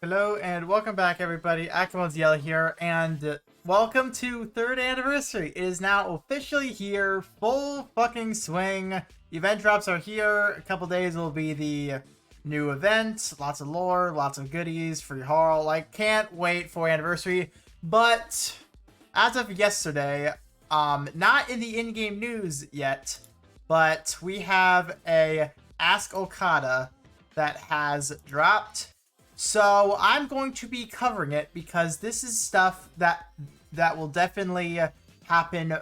Hello and welcome back, everybody. Akamon's Yellow here, and welcome to third anniversary. It is now officially here, full fucking swing. Event drops are here. A couple days will be the new event. Lots of lore, lots of goodies for your haul. Like, can't wait for anniversary. But as of yesterday, not in the in-game news yet, but we have a Ask Okada that has dropped. So I'm going to be covering it because this is stuff that will definitely happen,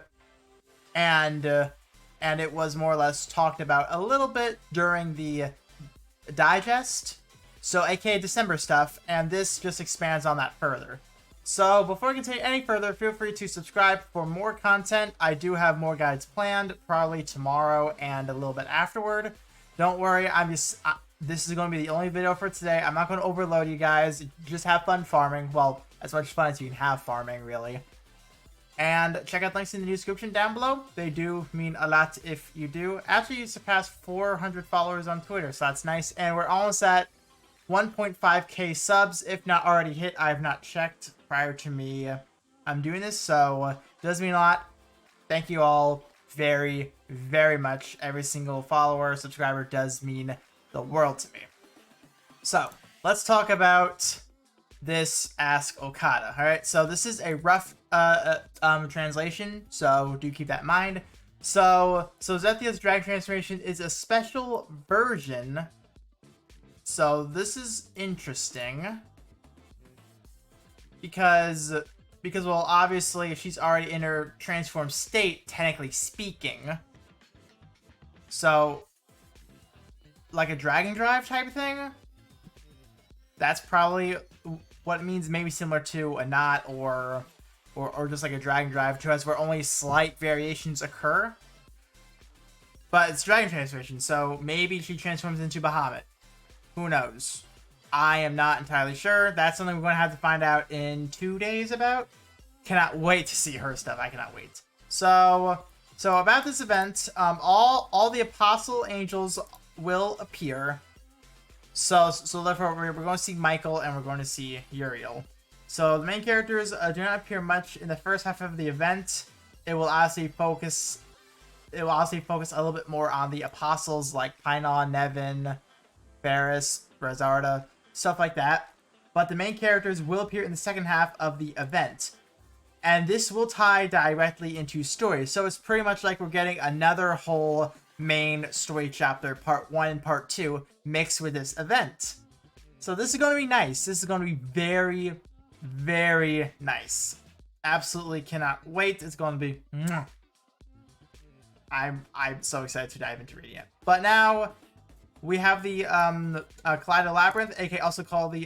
and it was more or less talked about a little bit during the digest, so aka December stuff, and this just expands on that further. So before we continue any further, feel free to subscribe for more content. I do have more guides planned, probably tomorrow and a little bit afterward. Don't worry, this is going to be the only video for today. I'm not going to overload you guys. Just have fun farming. Well, as much fun as you can have farming, really. And check out links in the description down below. They do mean a lot if you do. After you surpass 400 followers on Twitter, so that's nice. And we're almost at 1.5k subs, if not already hit. I have not checked prior to me I'm doing this, so it does mean a lot. Thank you all very, very much. Every single follower, subscriber does mean the world to me. So let's talk about this Ask Okada. All right, so this is a rough translation, so do keep that in mind. So Zethia's drag transformation is a special version. So this is interesting because well, obviously she's already in her transformed state, technically speaking. So like a dragon drive type thing. That's probably what it means, maybe similar to a knot or just like a dragon drive to us, where only slight variations occur. But it's dragon transformation, so maybe she transforms into Bahamut. Who knows? I am not entirely sure. That's something we're going to have to find out in 2 days about. Cannot wait to see her stuff. I cannot wait. So about this event, all the apostle angels will appear. So therefore we're going to see Michael and we're going to see Uriel. So the main characters do not appear much in the first half of the event. It will obviously focus a little bit more on the apostles like Painal, Nevin, Ferris, Brazarda, stuff like that. But the main characters will appear in the second half of the event. And this will tie directly into story. So it's pretty much like we're getting another whole main story chapter, part 1 and part 2, mixed with this event. So this is going to be nice. This is going to be very, very nice. Absolutely cannot wait. It's going to be... I'm so excited to dive into reading it. But now we have the Kaleido Labyrinth, aka also called the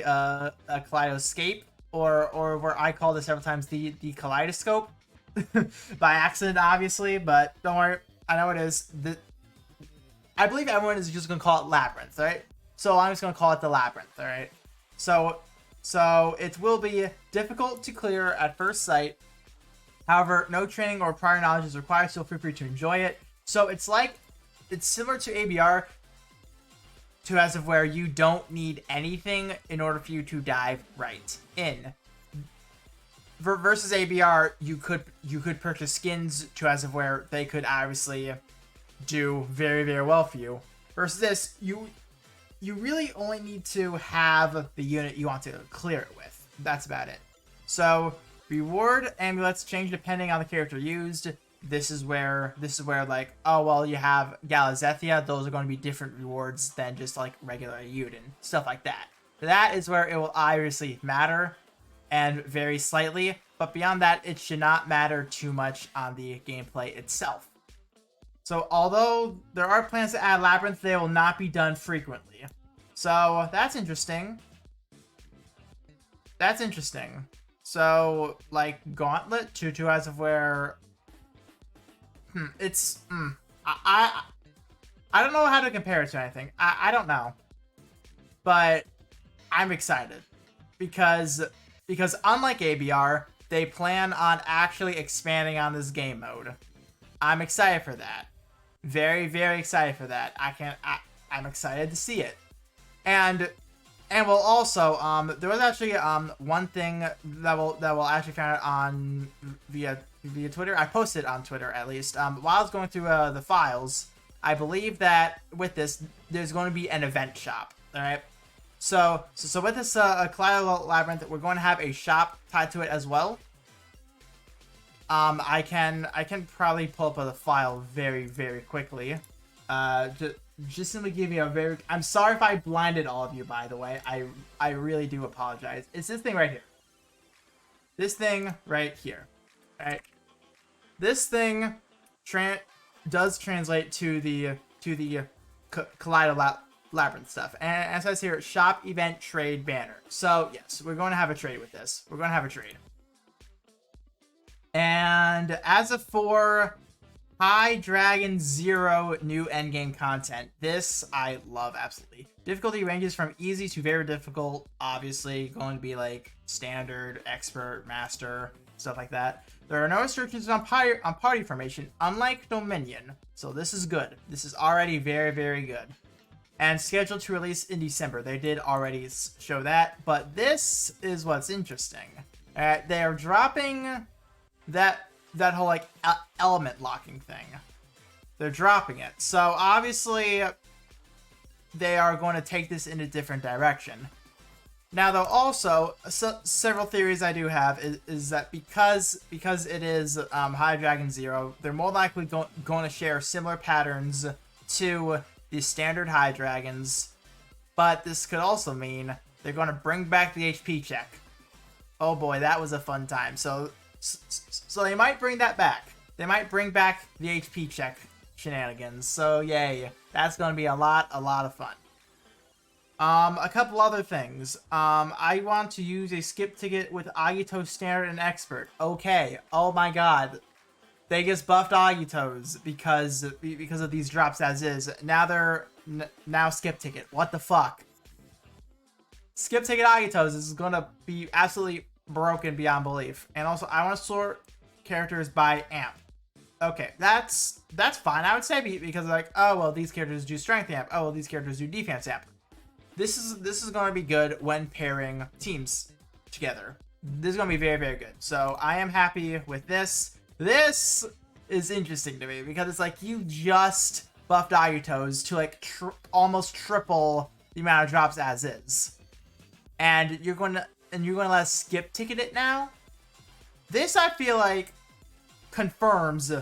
Kaleidoscape, or where I call this several times the Kaleidoscope. By accident, obviously, but don't worry. I know it is. I believe everyone is just going to call it Labyrinth, right? So I'm just going to call it the Labyrinth, all right? So it will be difficult to clear at first sight. However, no training or prior knowledge is required, so feel free to enjoy it. So it's similar to ABR, to as of where you don't need anything in order for you to dive right in. Versus ABR, you could purchase skins to as of where they could obviously do very, very well for you. Versus this, you really only need to have the unit you want to clear it with. That's about it. So reward amulets change depending on the character used. This is where like, oh well, you have Galazethia, those are going to be different rewards than just like regular Yuden, stuff like that. That is where it will obviously matter, and very slightly, but beyond that, it should not matter too much on the gameplay itself. So although there are plans to add Labyrinth, they will not be done frequently. So that's interesting. That's interesting. So like Gauntlet, to as of where it's I don't know how to compare it to anything. I don't know. But I'm excited because unlike ABR, they plan on actually expanding on this game mode. I'm excited for that. Very, very excited for that. I'm excited to see it. And And we'll also there was actually one thing that will actually find out on via Twitter. I posted on Twitter at least. While I was going through the files, I believe that with this there's going to be an event shop. All right. So with this Okada Labyrinth, we're going to have a shop tied to it as well. I can probably pull up the file very quickly. Just simply give you a very... I'm sorry if I blinded all of you, by the way. I really do apologize. It's this thing right here. This thing right here. Right? This thing does translate to the Kaleido Labyrinth stuff. And as I say here, shop, event, trade, banner. So, yes, we're going to have a trade with this. We're going to have a trade. And as of for High Dragon Zero new endgame content, this I love absolutely. Difficulty ranges from easy to very difficult, obviously going to be like standard, expert, master, stuff like that. There are no restrictions on party formation, unlike Dominion, so this is good. This is already very good. And scheduled to release in December. They did already show that, but this is what's interesting. They are dropping that whole like element locking thing. They're dropping it. So obviously they are going to take this in a different direction. Now though, also several theories I do have is that because it is High Dragon Zero, they're more likely going to share similar patterns to the standard High Dragons, but this could also mean they're going to bring back the HP check. Oh boy, that was a fun time. So they might bring that back. They might bring back the HP check shenanigans. So yay, that's going to be a lot of fun. A couple other things. I want to use a skip ticket with Agito Standard and Expert. Okay. Oh my god. They just buffed Agitos because of these drops as is. Now they're now skip ticket. What the fuck? Skip ticket Agitos is going to be absolutely broken beyond belief. And also, I want to sort characters by amp. Okay, that's fine. I would say because like, oh well, these characters do strength amp. Oh well, these characters do defense amp. This is going to be good when pairing teams together. This is going to be very good. So I am happy with this. This is interesting to me because it's like you just buffed Agitos to like almost triple the amount of drops as is, and you're going to let us skip ticket it now. This I feel like confirms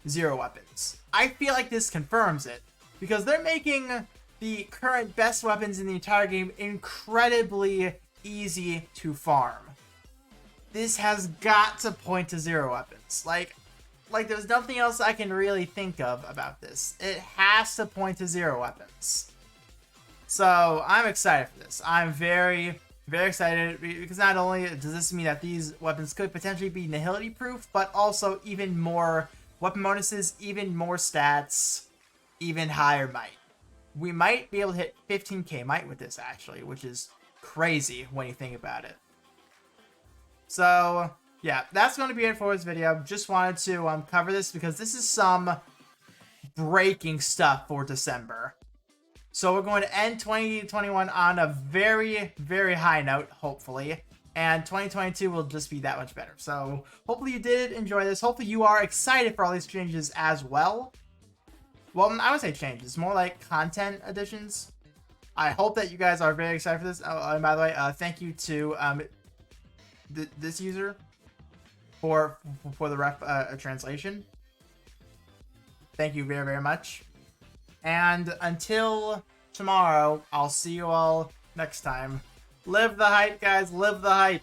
zero weapons. I feel like this confirms it because they're making the current best weapons in the entire game incredibly easy to farm. This has got to point to zero weapons. Like there's nothing else I can really think of about this. It has to point to zero weapons. So I'm excited for this. I'm very excited because not only does this mean that these weapons could potentially be nihility proof, but also even more weapon bonuses, even more stats, even higher might. We might be able to hit 15k might with this actually, which is crazy when you think about it. So yeah, that's going to be it for this video. Just wanted to cover this because this is some breaking stuff for December. So we're going to end 2021 on a very high note, hopefully. And 2022 will just be that much better. So hopefully you did enjoy this. Hopefully you are excited for all these changes as well. Well, I would say changes. More like content additions. I hope that you guys are very excited for this. Oh, and by the way, thank you to this user for the ref translation. Thank you very much. And until tomorrow, I'll see you all next time. Live the hype, guys. Live the hype.